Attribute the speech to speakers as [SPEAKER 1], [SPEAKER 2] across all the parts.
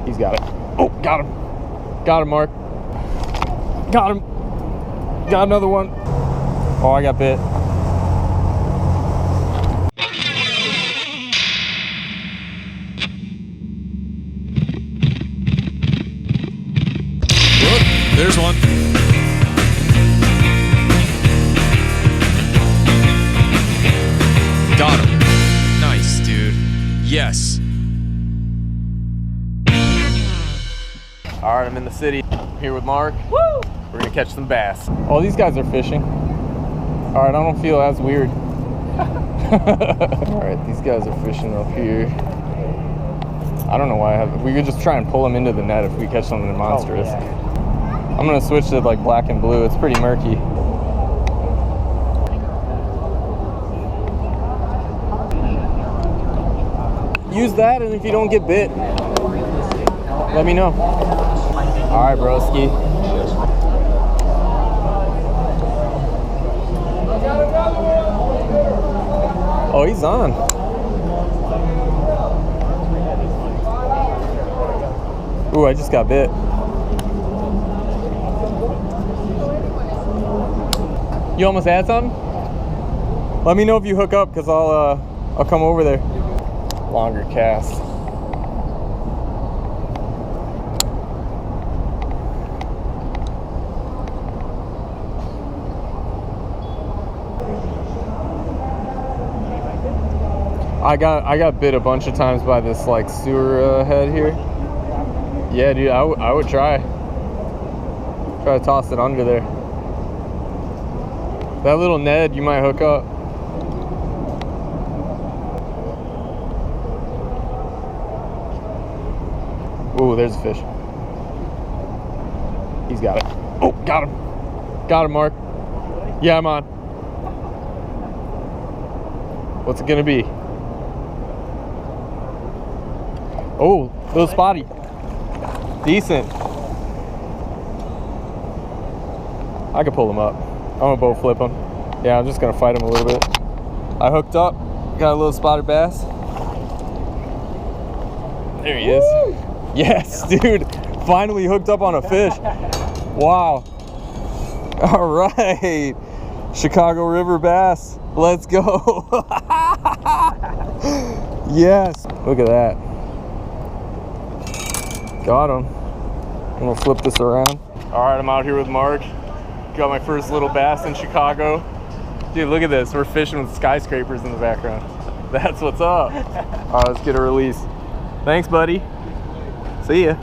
[SPEAKER 1] He's got it. Oh, got him. Got him, Mark. Got him. Got another one. Oh, I got bit.
[SPEAKER 2] Look, there's one. Got him. Nice, dude. Yes.
[SPEAKER 1] All right, I'm in the city. I'm here with Mark. Woo! We're gonna catch some bass. Oh, these guys are fishing. All right, I don't feel as weird. All right, these guys are fishing up here. I don't know why I have. We could just try and pull them into the net if we catch something monstrous.
[SPEAKER 3] Oh, yeah.
[SPEAKER 1] I'm gonna switch to like black and blue. It's pretty murky. Use that, and if you don't get bit, let me know. All right, broski. Oh, he's on. Ooh, I just got bit. You almost had something? Let me know if you hook up, because I'll come over there. Longer cast. I got bit a bunch of times by this like sewer head here. Yeah, dude, I would try to toss it under there. That little Ned, you might hook up. Ooh, there's a fish. He's got it. Oh, got him. Got him, Mark. Yeah, I'm on. What's it gonna be? Oh, little spotty. Decent. I could pull him up. I'm gonna bow flip him. Yeah, I'm just gonna fight him a little bit. I hooked up. Got a little spotted bass. There he is. Yes, dude. Finally hooked up on a fish. Wow. All right. Chicago River bass. Let's go. Yes. Look at that. Got him. I'm gonna flip this around. All right, I'm out here with Mark. Got my first little bass in Chicago. Dude, look at this. We're fishing with skyscrapers in the background. That's what's up. All right, let's get a release. Thanks, buddy. See ya.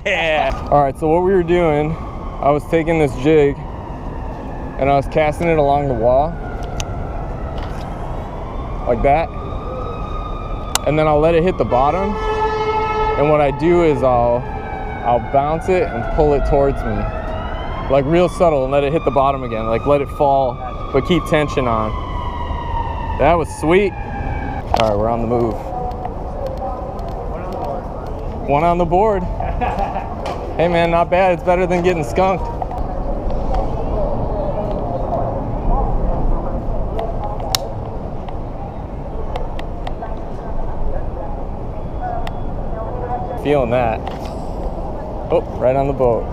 [SPEAKER 1] Yeah. All right, so what we were doing, I was taking this jig and I was casting it along the wall like that. And then I'll let it hit the bottom. And what I do is I'll bounce it and pull it towards me. Like real subtle, and let it hit the bottom again. Like let it fall, but keep tension on. That was sweet. All right, we're on the move. One on the board. Hey man, not bad. It's better than getting skunked. Feeling that. Oh, right on the boat.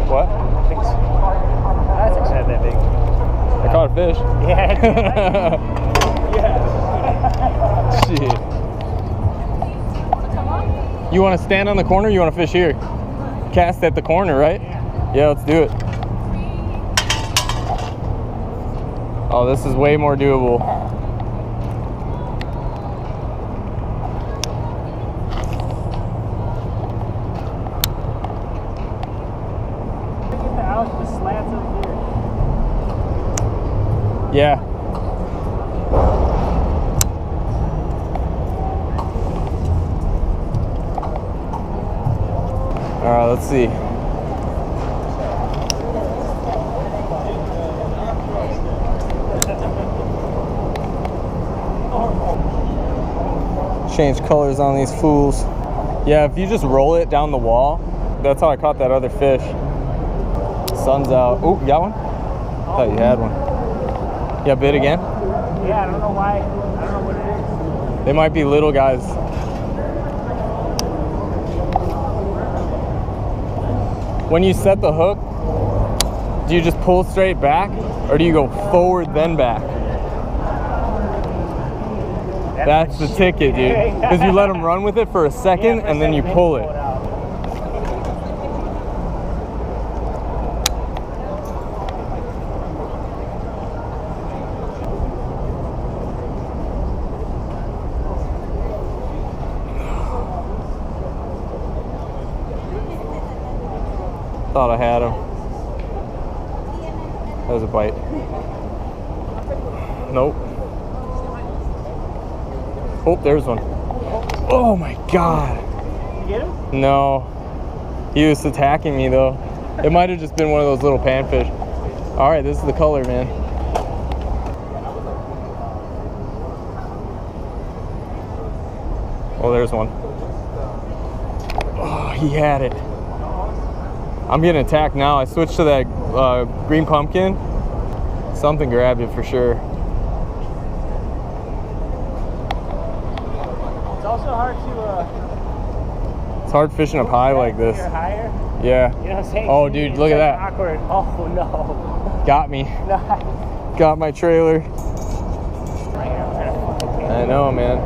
[SPEAKER 1] What?
[SPEAKER 3] That's actually not that big.
[SPEAKER 1] I caught a fish.
[SPEAKER 3] Yeah. Yeah.
[SPEAKER 1] Shit. You want to stand on the corner or you want to fish here? Cast at the corner, right? Yeah, let's do it. Oh, this is way more doable.
[SPEAKER 3] Get the out the slats up here.
[SPEAKER 1] Yeah. All right, let's see. Change colors on these fools. Yeah, if you just roll it down the wall, that's how I caught that other fish. Sun's out. Oh, you got one? I thought you had one. Yeah, bit again?
[SPEAKER 3] Yeah, I don't know why. I don't know what it is.
[SPEAKER 1] They might be little guys. When you set the hook, do you just pull straight back or do you go forward then back? That's the ticket, dude. Because you let them run with it for a second and then you pull it. Thought I had him. That was a bite. Nope. Oh, there's one. Oh my God.
[SPEAKER 3] You get him?
[SPEAKER 1] No. He was attacking me though. It might have just been one of those little panfish. All right, this is the color, man. Oh, there's one. Oh, he had it. I'm getting attacked now. I switched to that green pumpkin. Something grabbed it for sure.
[SPEAKER 3] It's also hard to.
[SPEAKER 1] It's hard fishing up high like this.
[SPEAKER 3] Higher.
[SPEAKER 1] Yeah.
[SPEAKER 3] You know what I'm saying?
[SPEAKER 1] Oh, dude,
[SPEAKER 3] It's
[SPEAKER 1] look at
[SPEAKER 3] like
[SPEAKER 1] that.
[SPEAKER 3] Awkward. Oh no.
[SPEAKER 1] Got me.
[SPEAKER 3] Nice.
[SPEAKER 1] Got my trailer.
[SPEAKER 3] Right here, I'm trying to fucking
[SPEAKER 1] I know, man.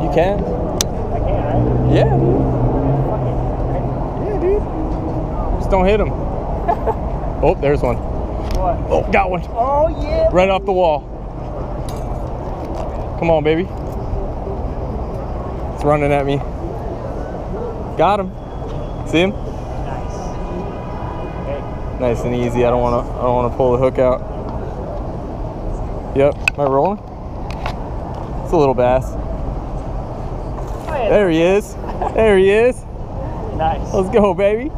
[SPEAKER 1] You can?
[SPEAKER 3] I can, right?
[SPEAKER 1] Yeah, dude.
[SPEAKER 3] Fuck it.
[SPEAKER 1] Yeah, dude. Just don't hit him. Oh, there's one.
[SPEAKER 3] What?
[SPEAKER 1] Oh, got one.
[SPEAKER 3] Oh yeah.
[SPEAKER 1] Right off the wall. Come on, baby. It's running at me. Got him. See him?
[SPEAKER 3] Nice. Okay.
[SPEAKER 1] Nice and easy. I don't wanna pull the hook out. Yep. Am I rolling? It's a little bass.
[SPEAKER 3] Oh, yeah.
[SPEAKER 1] There he is. There he is.
[SPEAKER 3] Nice.
[SPEAKER 1] Let's go, baby.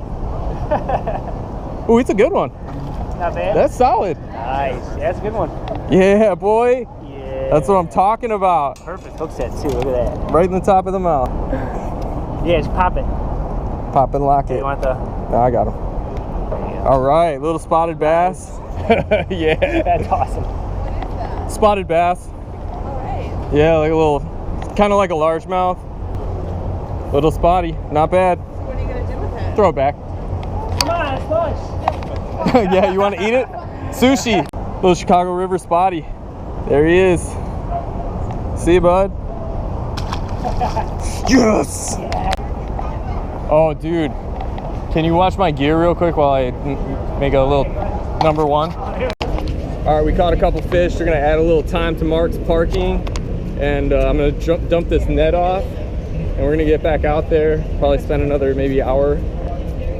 [SPEAKER 1] Oh, it's a good one.
[SPEAKER 3] Not bad.
[SPEAKER 1] That's solid.
[SPEAKER 3] Nice. Yeah, that's a good one.
[SPEAKER 1] Yeah, boy.
[SPEAKER 3] Yeah.
[SPEAKER 1] That's what I'm talking about.
[SPEAKER 3] Perfect hook set too. Look at that.
[SPEAKER 1] Right in the top of the mouth.
[SPEAKER 3] Yeah, just pop it.
[SPEAKER 1] Pop and lock it.
[SPEAKER 3] You want the?
[SPEAKER 1] No, I got him. All right, little spotted bass. Yeah.
[SPEAKER 3] That's awesome.
[SPEAKER 1] Spotted bass.
[SPEAKER 4] All right.
[SPEAKER 1] Yeah, like a little, kind of like a largemouth. Little spotty, not bad.
[SPEAKER 4] What are you gonna do with it?
[SPEAKER 1] Throw it back.
[SPEAKER 3] Come on, it's lunch.
[SPEAKER 1] Yeah, you want to eat it? Sushi. Little Chicago River spotty. There he is. See you, bud. Yes. Oh, dude. Can you watch my gear real quick while I make a little number one? All right, we caught a couple fish. They're gonna add a little time to Mark's parking, and I'm gonna dump this net off, and we're gonna get back out there. Probably spend another maybe hour.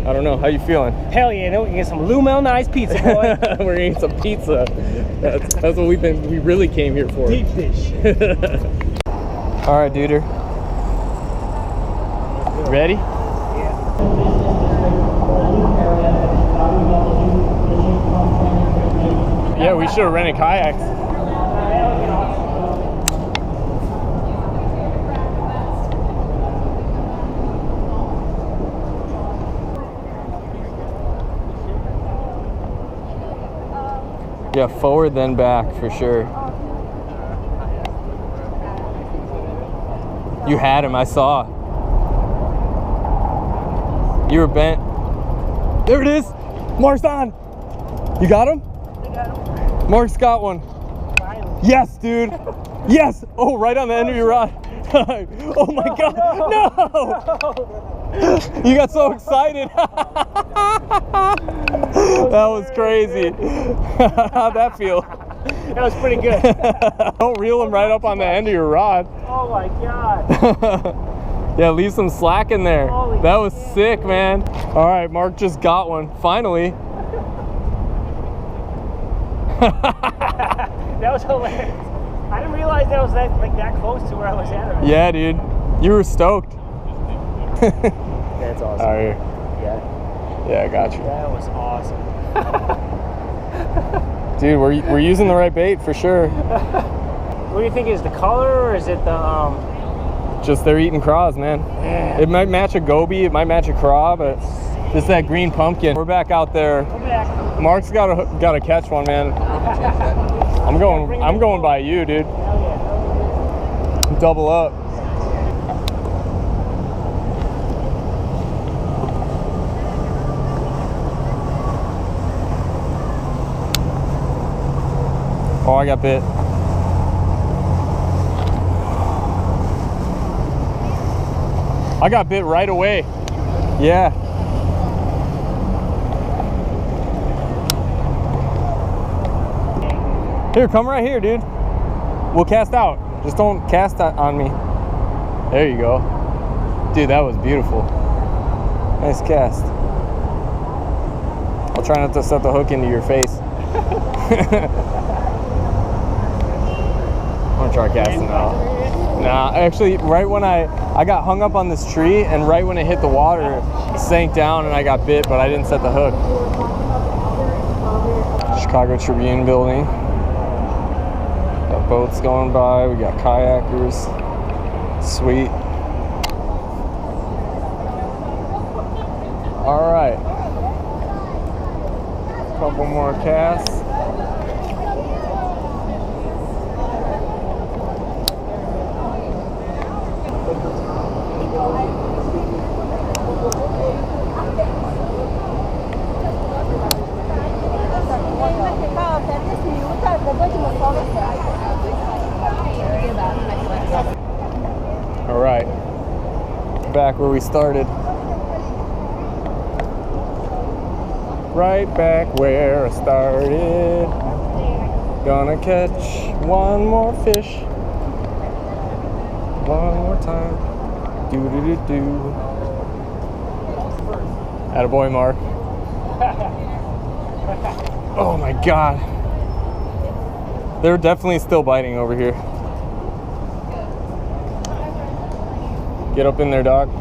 [SPEAKER 1] I don't know. How you feeling?
[SPEAKER 3] Hell yeah! Then we can get some Lumel Nice pizza, boy.
[SPEAKER 1] We're gonna eat some pizza. That's what we really came here for.
[SPEAKER 3] Deep dish.
[SPEAKER 1] All right, duder. Ready? Yeah, we should have rented kayaks. Yeah, forward then back for sure. You had him, I saw. You were bent. There it is. Mark's on. You got him? Mark's got one. Yes, dude. Yes. Oh, right on the end of your rod. Oh my God. No. You got so excited. That was crazy. How'd that feel?
[SPEAKER 3] That was pretty good.
[SPEAKER 1] Don't reel them right up on the end of your rod.
[SPEAKER 3] Oh my God.
[SPEAKER 1] Yeah, leave some slack in there.
[SPEAKER 3] Holy
[SPEAKER 1] that was
[SPEAKER 3] shit.
[SPEAKER 1] sick, man. All right, Mark just got one, finally.
[SPEAKER 3] That was hilarious. I didn't realize that was that close to where I was at. Right?
[SPEAKER 1] Yeah, dude. You were stoked.
[SPEAKER 3] That's awesome.
[SPEAKER 1] All right.
[SPEAKER 3] Yeah.
[SPEAKER 1] Yeah, I got you.
[SPEAKER 3] That was awesome.
[SPEAKER 1] Dude, we're using the right bait for sure.
[SPEAKER 3] What do you think is the color, or is it the
[SPEAKER 1] Just they're eating craws, man.
[SPEAKER 3] Yeah.
[SPEAKER 1] It might match a goby, it might match a craw, but it's that green pumpkin. We're back out there.
[SPEAKER 3] Go back.
[SPEAKER 1] Mark's gotta catch one, man. I'm going by you, dude.
[SPEAKER 3] Hell yeah.
[SPEAKER 1] Double up. Oh, I got bit. I got bit right away. Yeah. Here, come right here, dude. We'll cast out. Just don't cast on me. There you go. Dude, that was beautiful. Nice cast. I'll try not to set the hook into your face. I'm gonna try casting out. Nah, actually, right when I got hung up on this tree, and right when it hit the water, it sank down and I got bit, but I didn't set the hook. Chicago Tribune building. Got boats going by, we got kayakers. Sweet. All right. Couple more casts. All right, back where we started. Right back where I started. Gonna catch one more fish. One more time. Do-do-do-do. Attaboy, Mark. Oh my God. They're definitely still biting over here. Get up in there, dog.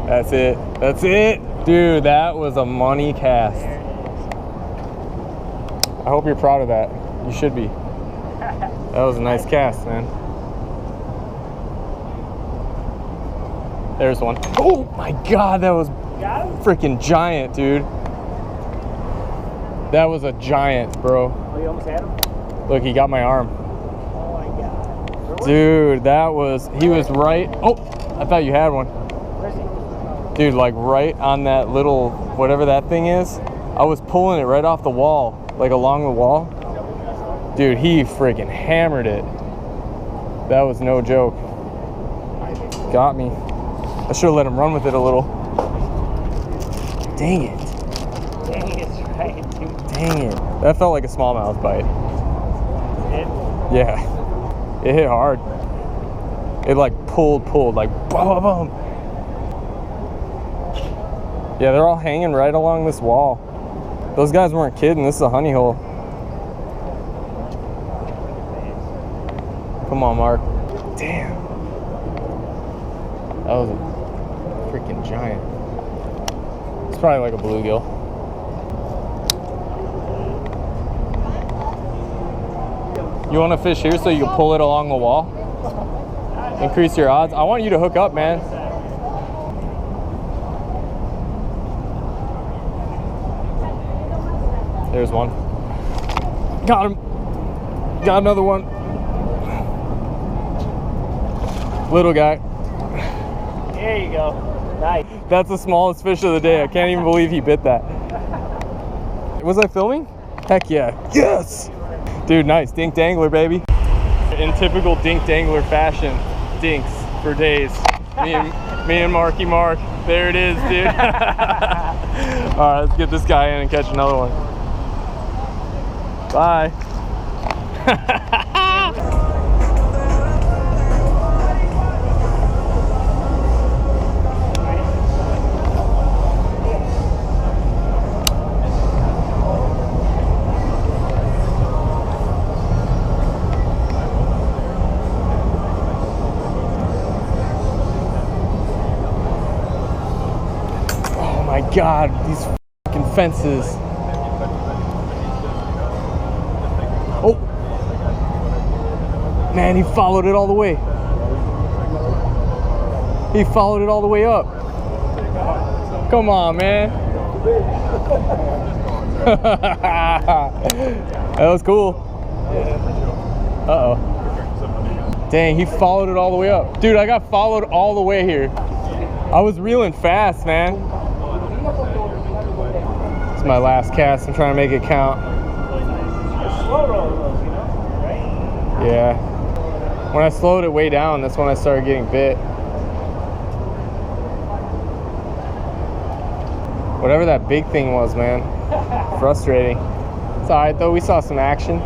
[SPEAKER 1] That's it. That's it. Dude, that was a money cast. I hope you're proud of that. You should be. That was a nice cast, man. There's one. Oh my God, that was freaking giant, dude. That was a giant, bro.
[SPEAKER 3] Oh, you almost had him?
[SPEAKER 1] Look, he got my arm.
[SPEAKER 3] Oh my God.
[SPEAKER 1] Dude, he was right. Oh, I thought you had one.
[SPEAKER 3] Where's he?
[SPEAKER 1] Dude, like right on that little, whatever that thing is. I was pulling it right off the wall, like along the wall. Dude, he freaking hammered it. That was no joke. Got me. I should have let him run with it a little. Dang it.
[SPEAKER 3] Dang, it's right, dude.
[SPEAKER 1] Dang it. That felt like a smallmouth bite.
[SPEAKER 3] It?
[SPEAKER 1] Yeah. It hit hard. It like pulled, like boom, boom. Yeah, they're all hanging right along this wall. Those guys weren't kidding. This is a honey hole. Come on, Mark. Damn. That was a freaking giant. It's probably like a bluegill. You want to fish here so you can pull it along the wall? Increase your odds. I want you to hook up, man. There's one. Got him. Got another one. Little guy.
[SPEAKER 3] There you go. Nice.
[SPEAKER 1] That's the smallest fish of the day. I can't even believe he bit that. Was I filming? Heck yeah. Yes! Dude, nice. Dink dangler, baby. In typical dink dangler fashion, dinks for days. Me and Marky Mark. There it is, dude. All right, let's get this guy in and catch another one. Bye. Oh my God, these fucking fences. Oh, Man, he followed it all the way. He followed it all the way up. Come on, man. That was cool. Uh-oh. Dang, he followed it all the way up. Dude, I got followed all the way here. I was reeling fast, man. It's my last cast. I'm trying to make it count.
[SPEAKER 3] Slow roll those, you know, right?
[SPEAKER 1] Yeah. When I slowed it way down, that's when I started getting bit. Whatever that big thing was, man. Frustrating. It's alright though, we saw some action.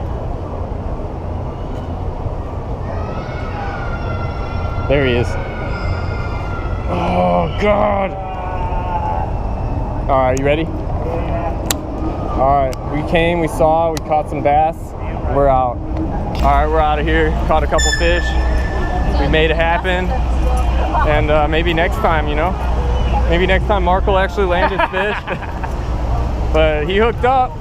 [SPEAKER 1] There he is. Oh, God. Alright, you ready?
[SPEAKER 3] Yeah.
[SPEAKER 1] Alright, we came, we saw, we caught some bass. We're out. Alright, we're out of here. Caught a couple fish. We made it happen. And maybe next time, you know? Maybe next time Mark will actually land his fish. But he hooked up.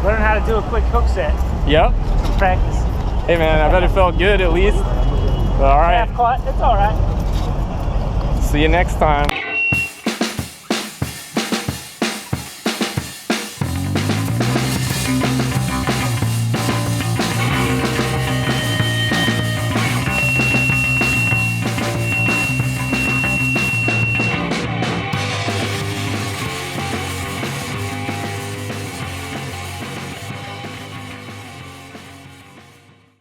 [SPEAKER 3] Learn how to do a quick hook set.
[SPEAKER 1] Yep.
[SPEAKER 3] Practice.
[SPEAKER 1] Hey man, I bet it felt good at least. All right.
[SPEAKER 3] Half caught. It's all right.
[SPEAKER 1] See you next time.